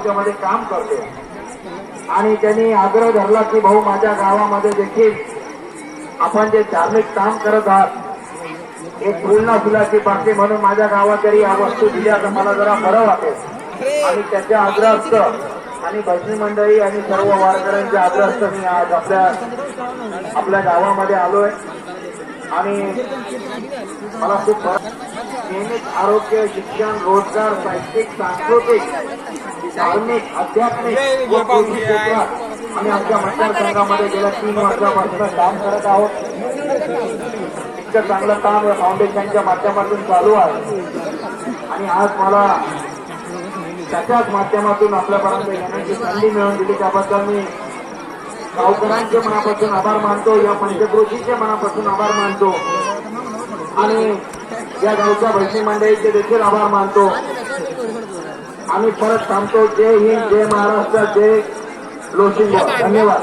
आमच्यामध्ये काम करतो आणि त्यांनी आग्रह धरला की भाऊ माझ्या गावामध्ये देखील आपण जे धार्मिक काम करत आहात एक फुलना फुलाची पाकळी म्हणून माझ्या गावात जरी या वस्तू दिल्या तर मला जरा बरं वाटेल आणि त्याच्या आग्रहास्त आणि भजनी मंडळी आणि सर्व वारकऱ्यांच्या आग्रहास्त मी आज आपल्या गावामध्ये आलोय आणि मला खूप नेहमीच आरोग्य शिक्षण रोजगार साहित्यिक सांस्कृतिक धार्मिक आध्यात्मिक व कृषी क्षेत्रात आणि आमच्या मतदारसंघामध्ये गेल्या 3 वर्षापासून काम करत आहोत. इतकं चांगलं काम या फाउंडेशनच्या माध्यमातून चालू आहे आणि आज मला त्याच्याच माध्यमातून आपल्यापर्यंत येण्याची संधी मिळवून दिली त्याबद्दल मी गावकऱ्यांचे मनापासून आभार मानतो. या पंचक्रोशीचे मनापासून आभार मानतो आणि या गावच्या भजनी मंडळीचे देखील आभार मानतो. आम्ही परत थांबतो. जय हिंद, जय महाराष्ट्र, जय लोशिंग. धन्यवाद.